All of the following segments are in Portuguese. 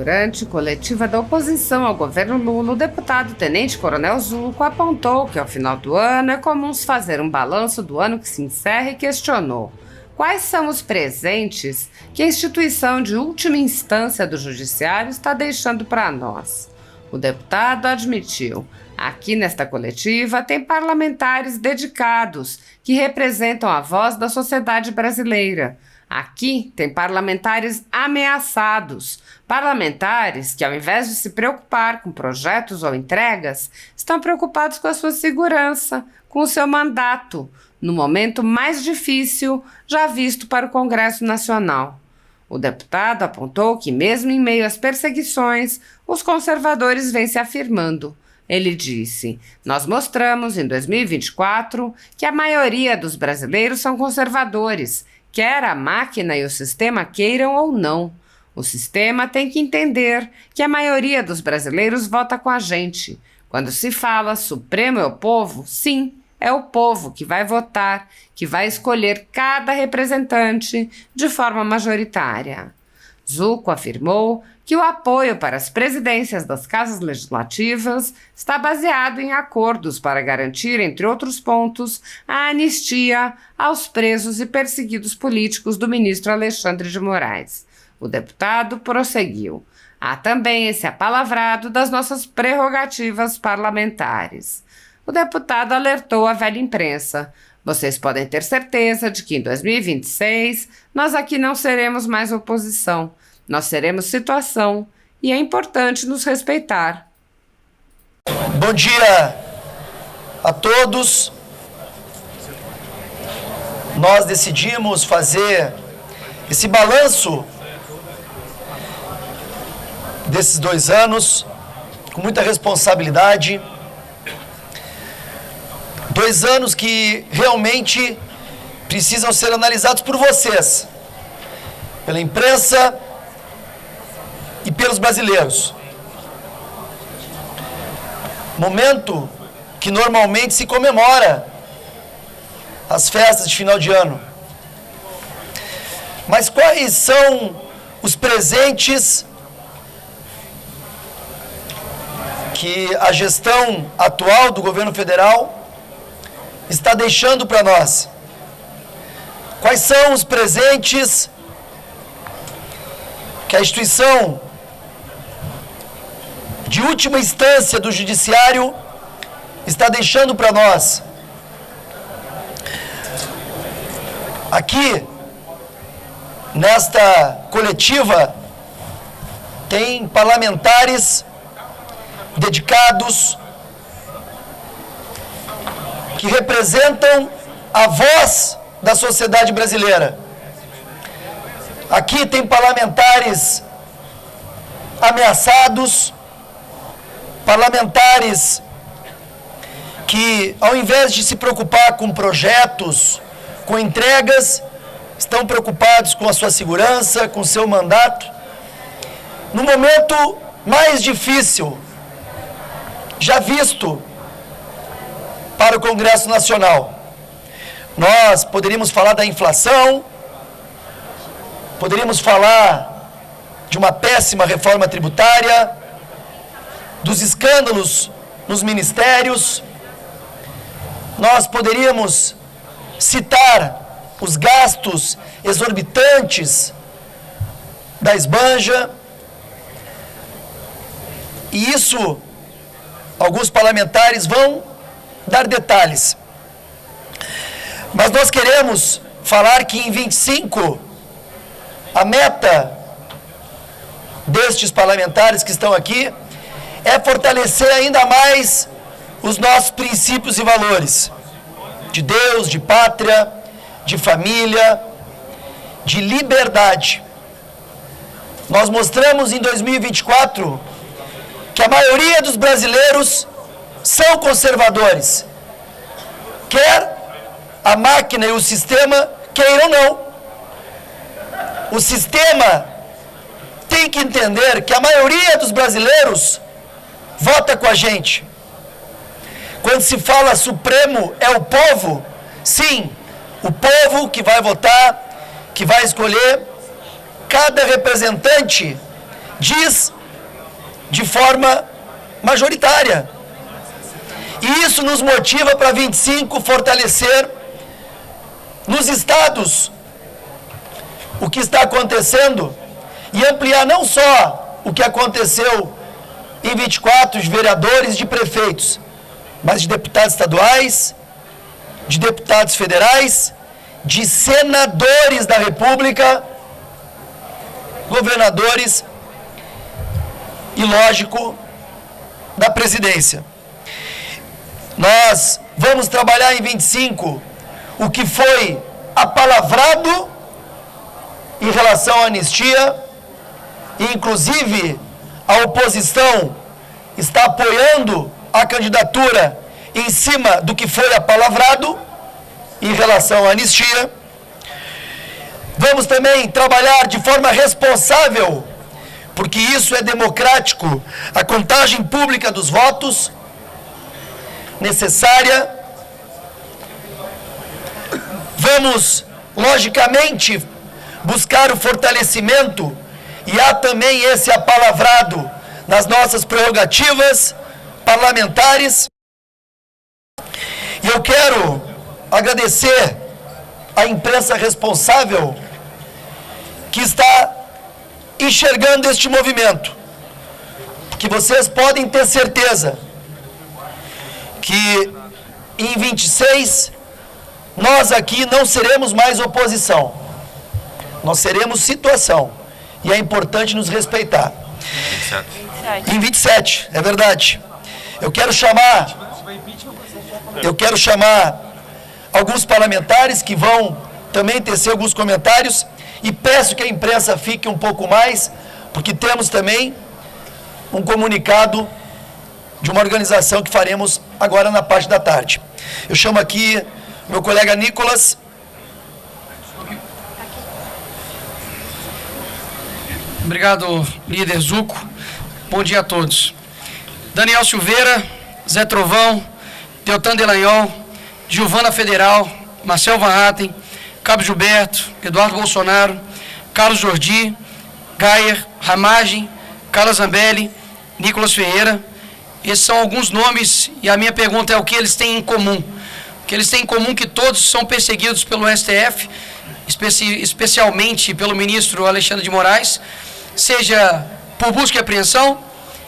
Durante coletiva da oposição ao governo Lula, o deputado tenente-coronel Zuco apontou que ao final do ano é comum se fazer um balanço do ano que se encerra e questionou quais são os presentes que a instituição de última instância do judiciário está deixando para nós. O deputado admitiu: aqui nesta coletiva tem parlamentares dedicados que representam a voz da sociedade brasileira. Aqui tem parlamentares ameaçados, parlamentares que, ao invés de se preocupar com projetos ou entregas, estão preocupados com a sua segurança, com o seu mandato, no momento mais difícil já visto para o Congresso Nacional. O deputado apontou que, mesmo em meio às perseguições, os conservadores vêm se afirmando. Ele disse: nós mostramos em 2024 que a maioria dos brasileiros são conservadores, quer a máquina e o sistema queiram ou não. O sistema tem que entender que a maioria dos brasileiros vota com a gente. Quando se fala Supremo é o povo, sim, é o povo que vai votar, que vai escolher cada representante de forma majoritária. Zuco afirmou que o apoio para as presidências das casas legislativas está baseado em acordos para garantir, entre outros pontos, a anistia aos presos e perseguidos políticos do ministro Alexandre de Moraes. O deputado prosseguiu: há também esse apalavrado das nossas prerrogativas parlamentares. O deputado alertou a velha imprensa: vocês podem ter certeza de que em 2026 nós aqui não seremos mais oposição. Nós seremos situação e é importante nos respeitar. Bom dia a todos. Nós decidimos fazer esse balanço desses 2 anos com muita responsabilidade. 2 anos que realmente precisam ser analisados por vocês, pela imprensa e pelos brasileiros. Momento que normalmente se comemora as festas de final de ano. Mas quais são os presentes que a gestão atual do governo federal está deixando para nós? Quais são os presentes que a instituição de última instância do judiciário está deixando para nós? Aqui, nesta coletiva, tem parlamentares dedicados que representam a voz da sociedade brasileira. Aqui tem parlamentares ameaçados, parlamentares que, ao invés de se preocupar com projetos, com entregas, estão preocupados com a sua segurança, com o seu mandato. No momento mais difícil já visto para o Congresso Nacional. Nós poderíamos falar da inflação, poderíamos falar de uma péssima reforma tributária, dos escândalos nos ministérios. Nós poderíamos citar os gastos exorbitantes da esbanja. E isso, alguns parlamentares vão dar detalhes. Mas nós queremos falar que em 25, a meta destes parlamentares que estão aqui é fortalecer ainda mais os nossos princípios e valores de Deus, de pátria, de família, de liberdade. Nós mostramos em 2024 que a maioria dos brasileiros são conservadores, quer a máquina e o sistema queiram ou não. O sistema tem que entender que a maioria dos brasileiros vota com a gente. Quando se fala Supremo é o povo, sim, o povo que vai votar, que vai escolher. Cada representante diz de forma majoritária. E isso nos motiva para 25 fortalecer nos estados o que está acontecendo e ampliar não só o que aconteceu em 24 de vereadores, de prefeitos, mas de deputados estaduais, de deputados federais, de senadores da República, governadores e, lógico, da presidência. Nós vamos trabalhar em 25 o que foi apalavrado em relação à anistia, e inclusive a oposição está apoiando a candidatura em cima do que foi apalavrado em relação à anistia. Vamos também trabalhar de forma responsável, porque isso é democrático, a contagem pública dos votos necessária. Vamos, logicamente, buscar o fortalecimento, e há também esse apalavrado nas nossas prerrogativas parlamentares. E eu quero agradecer à imprensa responsável que está enxergando este movimento, que vocês podem ter certeza que em 26 nós aqui não seremos mais oposição, nós seremos situação, e é importante nos respeitar. 27. Em 27, é verdade. Eu quero chamar alguns parlamentares que vão também tecer alguns comentários, e peço que a imprensa fique um pouco mais, porque temos também um comunicado de uma organização que faremos agora na parte da tarde. Eu chamo aqui meu colega Nicolas. Obrigado, líder Zuco. Bom dia a todos. Daniel Silveira, Zé Trovão, Deltan Delanhol, Giovana Federal, Marcel Van Hatten, Cabo Gilberto, Eduardo Bolsonaro, Carlos Jordi, Gayer, Ramagem, Carla Zambelli, Nicolas Ferreira. Esses são alguns nomes, e a minha pergunta é o que eles têm em comum. O que eles têm em comum é que todos são perseguidos pelo STF, especialmente pelo ministro Alexandre de Moraes, seja por busca e apreensão,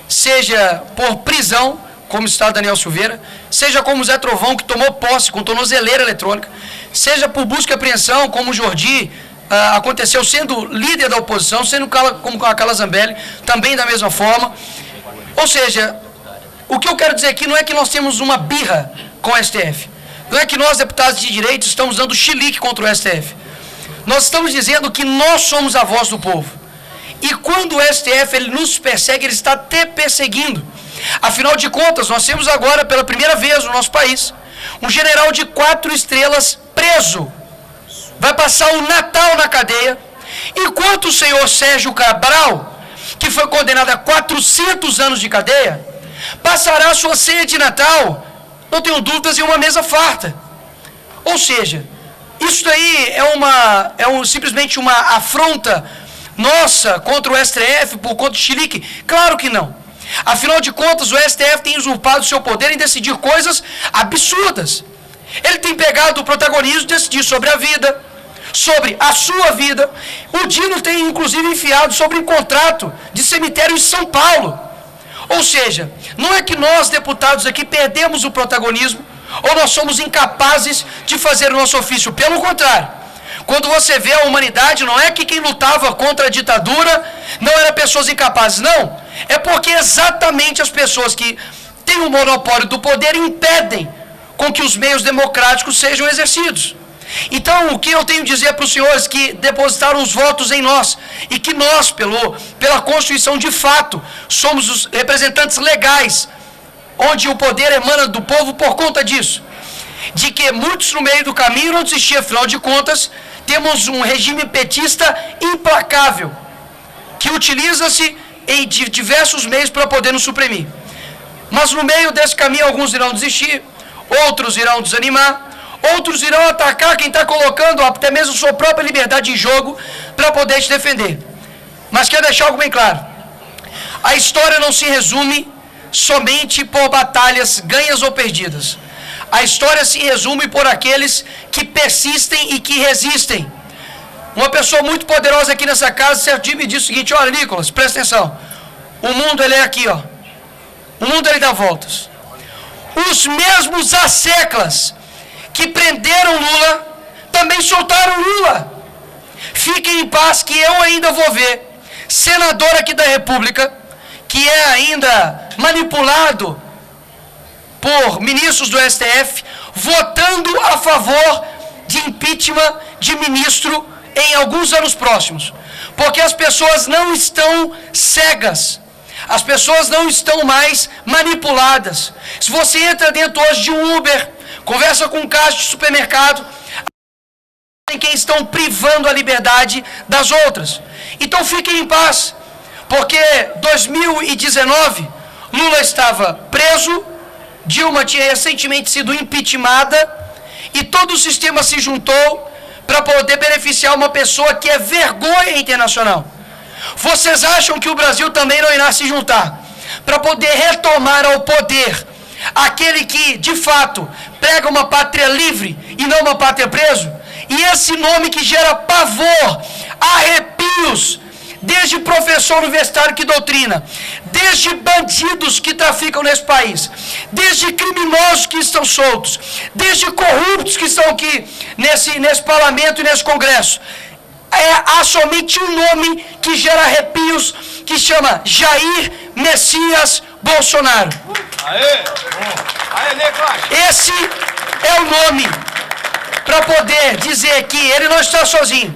seja por prisão, como está Daniel Silveira, seja como Zé Trovão, que tomou posse com tornozeleira eletrônica, seja por busca e apreensão, como o Jordi aconteceu sendo líder da oposição, sendo como a Carla Zambelli, também da mesma forma. Ou seja, o que eu quero dizer aqui não é que nós temos uma birra com o STF, não é que nós, deputados de direita, estamos dando chilique contra o STF. Nós estamos dizendo que nós somos a voz do povo. E quando o STF ele nos persegue, ele está até perseguindo. Afinal de contas, nós temos agora, pela primeira vez no nosso país, um general de 4 estrelas preso. Vai passar o Natal na cadeia, enquanto o senhor Sérgio Cabral, que foi condenado a 400 anos de cadeia, passará a sua ceia de Natal, não tenho dúvidas, em uma mesa farta. Ou seja, isso daí é simplesmente uma afronta nossa contra o STF por conta de chilique? Claro que não. Afinal de contas, o STF tem usurpado o seu poder em decidir coisas absurdas. Ele tem pegado o protagonismo de decidir sobre a vida, sobre a sua vida. O Dino tem, inclusive, enfiado sobre um contrato de cemitério em São Paulo. Ou seja, não é que nós, deputados aqui, perdemos o protagonismo ou nós somos incapazes de fazer o nosso ofício. Pelo contrário, quando você vê a humanidade, não é que quem lutava contra a ditadura não eram pessoas incapazes, não. É porque exatamente as pessoas que têm o monopólio do poder impedem com que os meios democráticos sejam exercidos. Então, o que eu tenho a dizer para os senhores que depositaram os votos em nós, e que nós, pela Constituição, de fato, somos os representantes legais, onde o poder emana do povo por conta disso, de que muitos no meio do caminho não desistiam, afinal de contas, temos um regime petista implacável, que utiliza-se em diversos meios para poder nos suprimir. Mas no meio desse caminho, alguns irão desistir, outros irão desanimar, outros irão atacar quem está colocando até mesmo sua própria liberdade em jogo para poder se defender. Mas quero deixar algo bem claro. A história não se resume somente por batalhas ganhas ou perdidas. A história se resume por aqueles que persistem e que resistem. Uma pessoa muito poderosa aqui nessa casa, certo dia, me disse o seguinte: olha, Nicolas, presta atenção. O mundo, ele é aqui, ó. O mundo, ele dá voltas. Os mesmos asseclas que prenderam Lula também soltaram Lula. Fiquem em paz que eu ainda vou ver senador aqui da República, que é ainda manipulado por ministros do STF, votando a favor de impeachment de ministro em alguns anos próximos. Porque as pessoas não estão cegas. As pessoas não estão mais manipuladas. Se você entra dentro hoje de um Uber, conversa com um caixa de supermercado, em quem estão privando a liberdade das outras. Então fiquem em paz, porque 2019 Lula estava preso, Dilma tinha recentemente sido impeachmentada e todo o sistema se juntou para poder beneficiar uma pessoa que é vergonha internacional. Vocês acham que o Brasil também não irá se juntar para poder retomar ao poder aquele que, de fato, prega uma pátria livre e não uma pátria preso? E esse nome que gera pavor, arrepios, desde professor universitário que doutrina, desde bandidos que traficam nesse país, desde criminosos que estão soltos, desde corruptos que estão aqui nesse parlamento e nesse congresso. Há somente um nome que gera arrepios, que chama Jair Messias Bolsonaro. Esse é o nome para poder dizer que ele não está sozinho.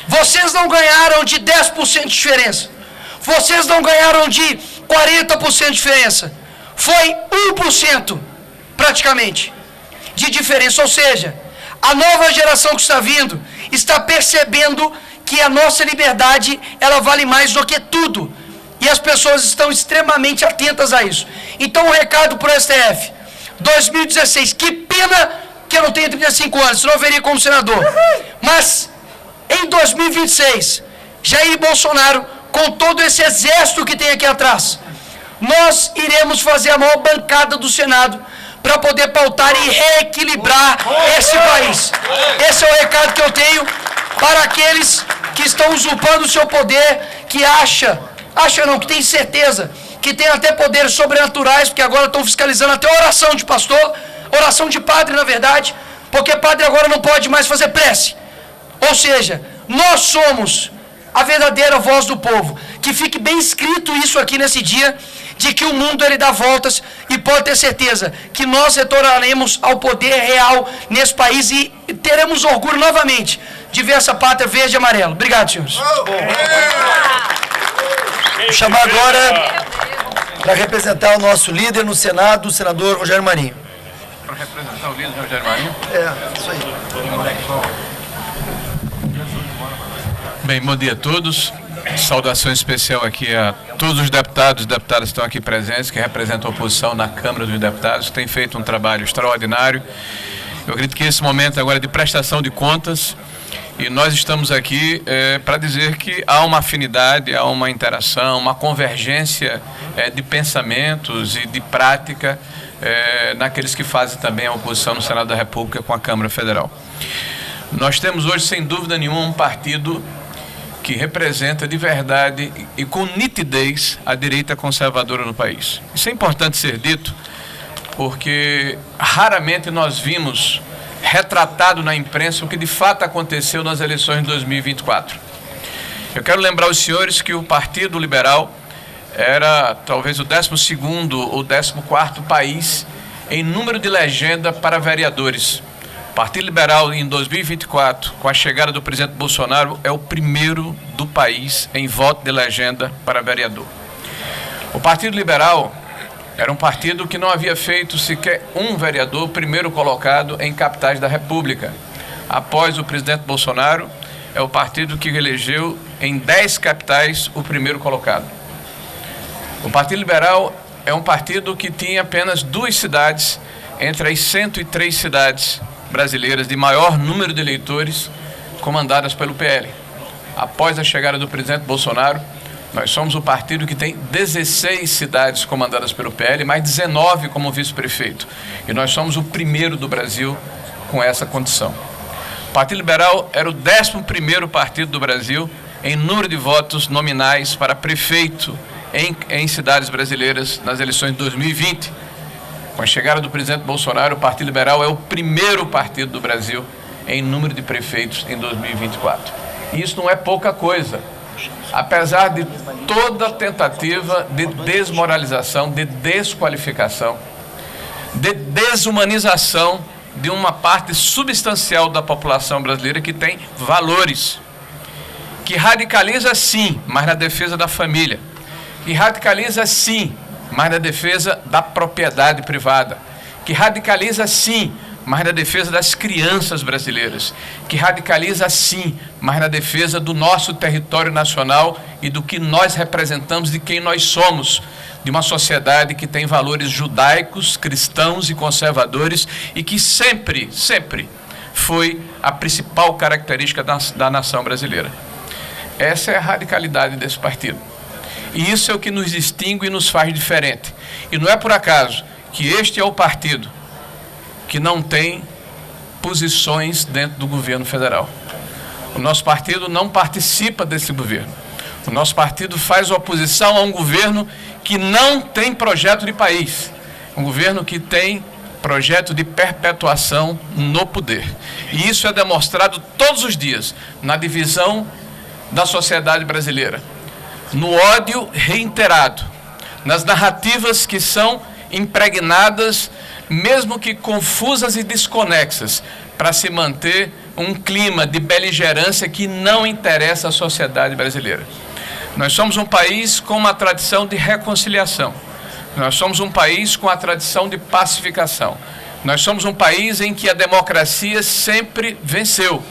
Vocês não ganharam de 10% de diferença. Vocês não ganharam de 40% de diferença. Foi 1% praticamente de diferença. Ou seja, a nova geração que está vindo está percebendo que a nossa liberdade, ela vale mais do que tudo. E as pessoas estão extremamente atentas a isso. Então o recado para o STF. 2016, que pena que eu não tenho 35 anos, senão eu veria como senador. Mas em 2026, Jair Bolsonaro, com todo esse exército que tem aqui atrás, nós iremos fazer a maior bancada do Senado para poder pautar e reequilibrar esse país. Esse é o recado que eu tenho para aqueles que estão usurpando o seu poder, que que tem certeza, que tem até poderes sobrenaturais, porque agora estão fiscalizando até oração de pastor, oração de padre, na verdade, porque padre agora não pode mais fazer prece. Ou seja, nós somos a verdadeira voz do povo. Que fique bem escrito isso aqui nesse dia, de que o mundo ele dá voltas, e pode ter certeza que nós retornaremos ao poder real nesse país e teremos orgulho novamente de ver essa pátria verde e amarela. Obrigado, senhores. Vou chamar agora para representar o nosso líder no Senado, o senador Rogério Marinho. Para representar o líder Rogério Marinho? Isso aí. Bem, bom dia a todos. Saudação especial aqui a todos os deputados e deputadas que estão aqui presentes, que representam a oposição na Câmara dos Deputados, que têm feito um trabalho extraordinário. Eu acredito que esse momento agora é de prestação de contas, e nós estamos aqui para dizer que há uma afinidade, há uma interação, uma convergência de pensamentos e de prática naqueles que fazem também a oposição no Senado da República com a Câmara Federal. Nós temos hoje, sem dúvida nenhuma, um partido que representa de verdade e com nitidez a direita conservadora no país. Isso é importante ser dito, porque raramente nós vimos retratado na imprensa o que de fato aconteceu nas eleições de 2024. Eu quero lembrar aos senhores que o Partido Liberal era talvez o 12º ou 14º país em número de legenda para vereadores. O Partido Liberal, em 2024, com a chegada do presidente Bolsonaro, é o primeiro do país em voto de legenda para vereador. O Partido Liberal era um partido que não havia feito sequer um vereador primeiro colocado em capitais da República. Após o presidente Bolsonaro, é o partido que elegeu em 10 capitais o primeiro colocado. O Partido Liberal é um partido que tinha apenas 2 cidades entre as 103 cidades brasileiras de maior número de eleitores comandadas pelo PL. Após a chegada do presidente Bolsonaro, Nós somos o partido que tem 16 cidades comandadas pelo PL, mais 19 como vice-prefeito. E nós somos o primeiro do Brasil com essa condição. O Partido Liberal era o 11º partido do Brasil em número de votos nominais para prefeito em cidades brasileiras nas eleições de 2020. Com a chegada do presidente Bolsonaro, o Partido Liberal é o primeiro partido do Brasil em número de prefeitos em 2024. E isso não é pouca coisa. Apesar de toda a tentativa de desmoralização, de desqualificação, de desumanização de uma parte substancial da população brasileira que tem valores, que radicaliza sim, mas na defesa da família, que radicaliza sim, mas na defesa da propriedade privada, que radicaliza sim, mas na defesa das crianças brasileiras, que radicaliza sim, mas na defesa do nosso território nacional e do que nós representamos, de quem nós somos, de uma sociedade que tem valores judaicos, cristãos e conservadores e que sempre foi a principal característica da nação brasileira. Essa é a radicalidade desse partido. E isso é o que nos distingue e nos faz diferente. E não é por acaso que este é o partido que não tem posições dentro do governo federal. O nosso partido não participa desse governo. O nosso partido faz oposição a um governo que não tem projeto de país. Um governo que tem projeto de perpetuação no poder. E isso é demonstrado todos os dias na divisão da sociedade brasileira, no ódio reiterado, nas narrativas que são impregnadas, mesmo que confusas e desconexas, para se manter um clima de beligerância que não interessa à sociedade brasileira. Nós somos um país com uma tradição de reconciliação. Nós somos um país com a tradição de pacificação. Nós somos um país em que a democracia sempre venceu.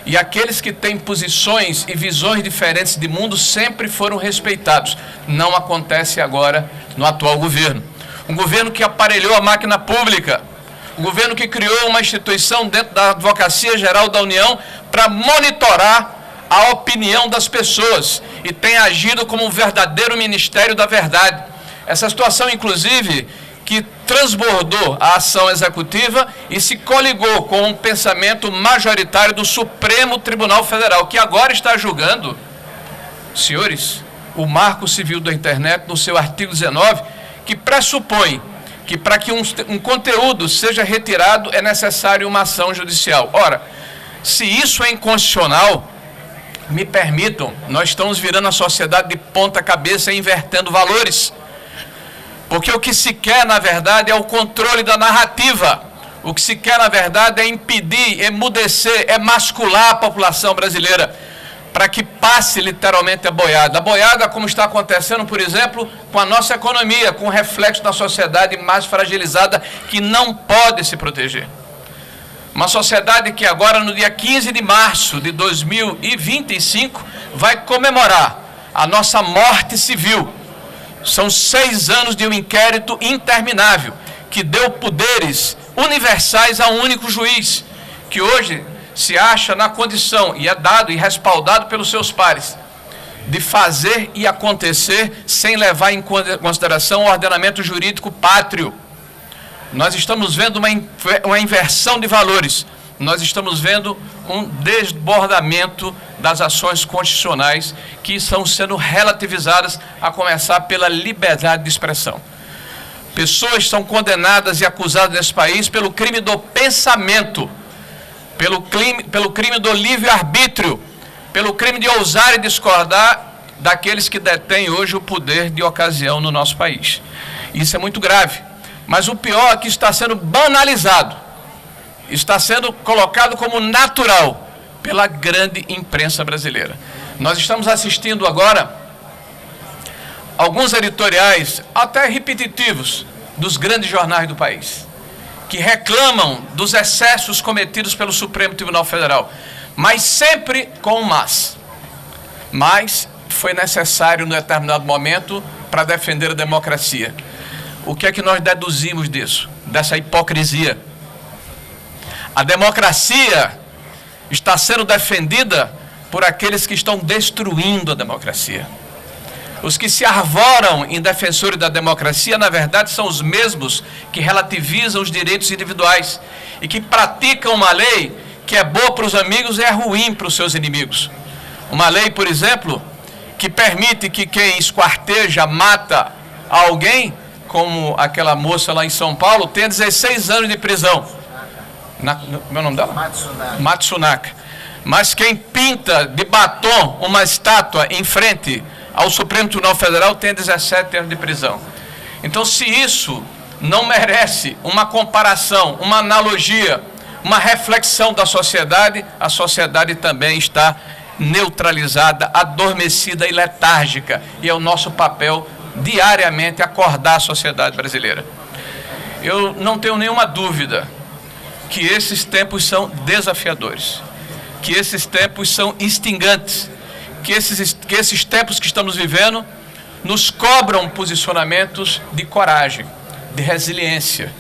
E aqueles que têm posições e visões diferentes de mundo sempre foram respeitados. Não acontece agora no atual governo. Um governo que aparelhou a máquina pública. Um governo que criou uma instituição dentro da Advocacia Geral da União para monitorar a opinião das pessoas e tem agido como um verdadeiro Ministério da Verdade. Essa situação, inclusive, que transbordou a ação executiva e se coligou com um pensamento majoritário do Supremo Tribunal Federal, que agora está julgando, senhores, o Marco Civil da Internet, no seu artigo 19, que pressupõe que para que um conteúdo seja retirado é necessário uma ação judicial. Ora, se isso é inconstitucional, me permitam, nós estamos virando a sociedade de ponta cabeça e invertendo valores. Porque o que se quer, na verdade, é o controle da narrativa. O que se quer, na verdade, é impedir, emudecer, emascular a população brasileira, para que passe literalmente a boiada. A boiada, como está acontecendo, por exemplo, com a nossa economia, com o reflexo da sociedade mais fragilizada, que não pode se proteger. Uma sociedade que agora, no dia 15 de março de 2025, vai comemorar a nossa morte civil. São 6 anos de um inquérito interminável, que deu poderes universais a um único juiz, que hoje se acha na condição, e é dado e respaldado pelos seus pares, de fazer e acontecer sem levar em consideração o ordenamento jurídico pátrio. Nós estamos vendo uma inversão de valores, nós estamos vendo um desbordamento das ações constitucionais que estão sendo relativizadas, a começar pela liberdade de expressão. Pessoas são condenadas e acusadas nesse país pelo crime do pensamento, pelo crime do livre-arbítrio, pelo crime de ousar e discordar daqueles que detêm hoje o poder de ocasião no nosso país. Isso é muito grave. Mas o pior é que está sendo banalizado, está sendo colocado como natural pela grande imprensa brasileira. Nós estamos assistindo agora alguns editoriais, até repetitivos, dos grandes jornais do país, que reclamam dos excessos cometidos pelo Supremo Tribunal Federal, mas sempre com um mas. Mas foi necessário, num determinado momento, para defender a democracia. O que é que nós deduzimos disso, dessa hipocrisia? A democracia está sendo defendida por aqueles que estão destruindo a democracia. Os que se arvoram em defensores da democracia, na verdade, são os mesmos que relativizam os direitos individuais e que praticam uma lei que é boa para os amigos e é ruim para os seus inimigos. Uma lei, por exemplo, que permite que quem esquarteja, mata alguém, como aquela moça lá em São Paulo, tenha 16 anos de prisão. Meu nome dela? Matsunaka. Mas quem pinta de batom uma estátua em frente ao Supremo Tribunal Federal tem 17 anos de prisão. Então, se isso não merece uma comparação, uma analogia, uma reflexão da sociedade, a sociedade também está neutralizada, adormecida e letárgica. E é o nosso papel diariamente acordar a sociedade brasileira. Eu não tenho nenhuma dúvida que esses tempos são desafiadores, que esses tempos são extingantes, que esses tempos que estamos vivendo nos cobram posicionamentos de coragem, de resiliência,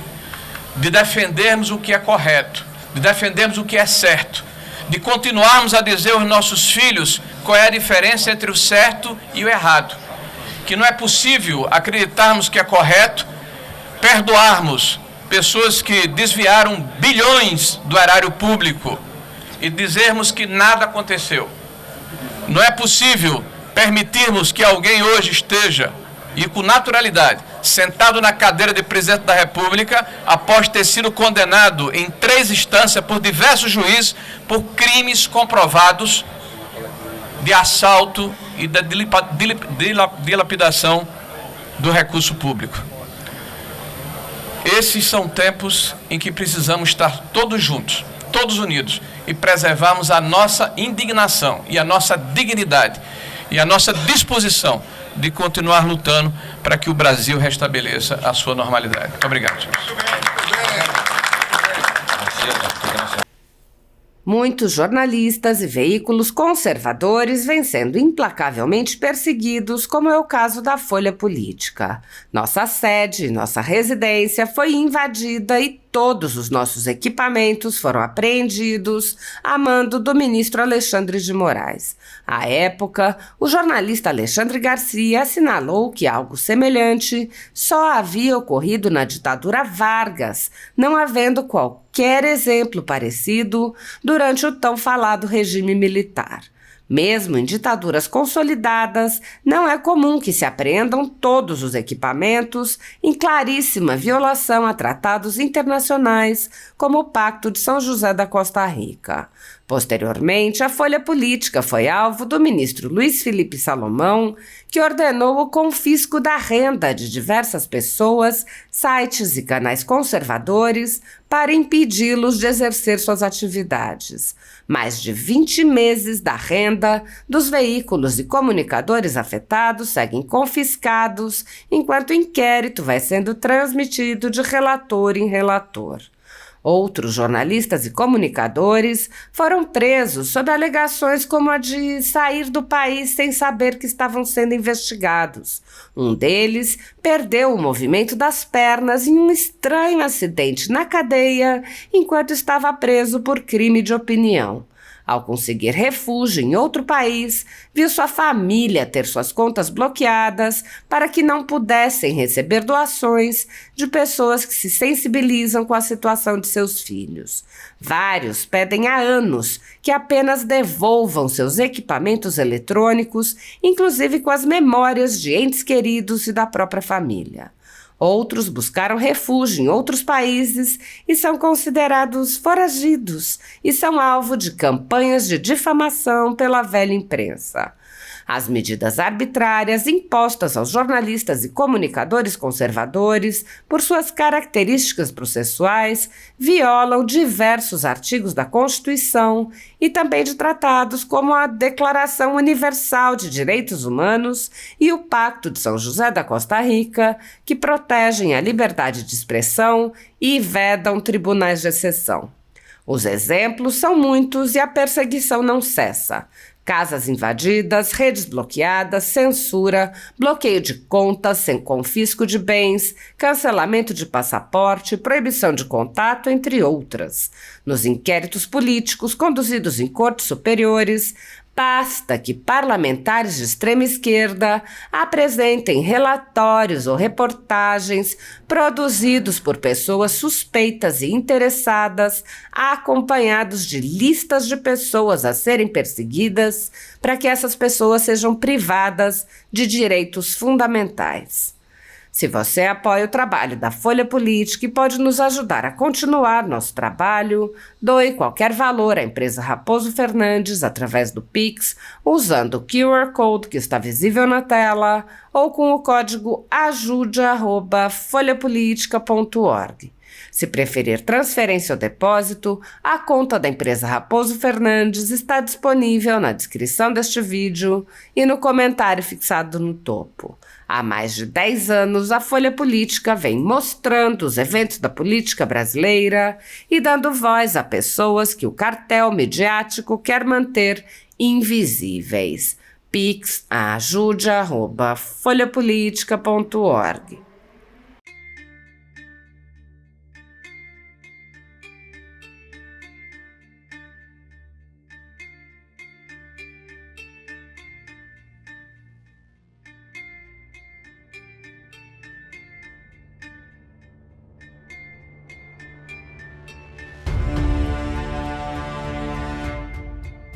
de defendermos o que é correto, de defendermos o que é certo, de continuarmos a dizer aos nossos filhos qual é a diferença entre o certo e o errado, que não é possível acreditarmos que é correto perdoarmos pessoas que desviaram bilhões do erário público e dizermos que nada aconteceu. Não é possível permitirmos que alguém hoje esteja, e com naturalidade, sentado na cadeira de presidente da República, após ter sido condenado em 3 instâncias por diversos juízes, por crimes comprovados de assalto e da dilapidação do recurso público. Esses são tempos em que precisamos estar todos juntos, todos unidos, e preservarmos a nossa indignação e a nossa dignidade e a nossa disposição de continuar lutando para que o Brasil restabeleça a sua normalidade. Muito obrigado, senhores. Muitos jornalistas e veículos conservadores vêm sendo implacavelmente perseguidos, como é o caso da Folha Política. Nossa sede, nossa residência foi invadida e todos os nossos equipamentos foram apreendidos a mando do ministro Alexandre de Moraes. À época, o jornalista Alexandre Garcia assinalou que algo semelhante só havia ocorrido na ditadura Vargas, não havendo qualquer exemplo parecido durante o tão falado regime militar. Mesmo em ditaduras consolidadas, não é comum que se apreendam todos os equipamentos em claríssima violação a tratados internacionais, como o Pacto de São José da Costa Rica. Posteriormente, a Folha Política foi alvo do ministro Luiz Felipe Salomão, que ordenou o confisco da renda de diversas pessoas, sites e canais conservadores para impedi-los de exercer suas atividades. Mais de 20 meses da renda dos veículos e comunicadores afetados seguem confiscados, enquanto o inquérito vai sendo transmitido de relator em relator. Outros jornalistas e comunicadores foram presos sob alegações como a de sair do país sem saber que estavam sendo investigados. Um deles perdeu o movimento das pernas em um estranho acidente na cadeia enquanto estava preso por crime de opinião. Ao conseguir refúgio em outro país, viu sua família ter suas contas bloqueadas para que não pudessem receber doações de pessoas que se sensibilizam com a situação de seus filhos. Vários pedem há anos que apenas devolvam seus equipamentos eletrônicos, inclusive com as memórias de entes queridos e da própria família. Outros buscaram refúgio em outros países e são considerados foragidos e são alvo de campanhas de difamação pela velha imprensa. As medidas arbitrárias impostas aos jornalistas e comunicadores conservadores, por suas características processuais, violam diversos artigos da Constituição e também de tratados como a Declaração Universal de Direitos Humanos e o Pacto de São José da Costa Rica, que protegem a liberdade de expressão e vedam tribunais de exceção. Os exemplos são muitos e a perseguição não cessa. Casas invadidas, redes bloqueadas, censura, bloqueio de contas sem confisco de bens, cancelamento de passaporte, proibição de contato, entre outras. Nos inquéritos políticos conduzidos em cortes superiores, Basta que parlamentares de extrema esquerda apresentem relatórios ou reportagens produzidos por pessoas suspeitas e interessadas, acompanhados de listas de pessoas a serem perseguidas, para que essas pessoas sejam privadas de direitos fundamentais. Se você apoia o trabalho da Folha Política e pode nos ajudar a continuar nosso trabalho, doe qualquer valor à empresa Raposo Fernandes através do Pix, usando o QR Code que está visível na tela ou com o código ajude@folhapolitica.org. Se preferir transferência ou depósito, a conta da empresa Raposo Fernandes está disponível na descrição deste vídeo e no comentário fixado no topo. Há mais de 10 anos, a Folha Política vem mostrando os eventos da política brasileira e dando voz a pessoas que o cartel midiático quer manter invisíveis. Pix ajude@folhapolitica.org.